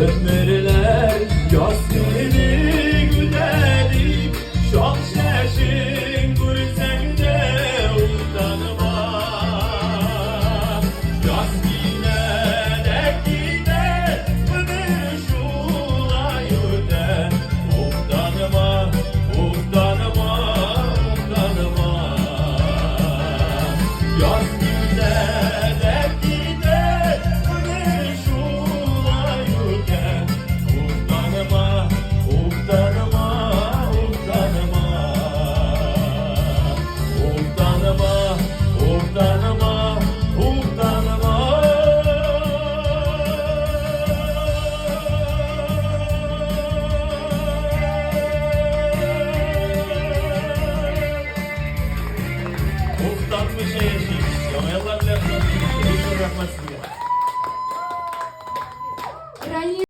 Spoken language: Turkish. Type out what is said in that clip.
ömürler yasmini güdelim. Çok şaşın gülsen de utanma. Yasmine de gider ömür şulayı de. Utanma, utanma, utanma. Yasmine de gider ömür şulayı de. Utanma, utanma, utanma. Utanma, utanma, utanma. Utanmış eşim, yamayallar bile utanmış. Hiç uğraşmaz size.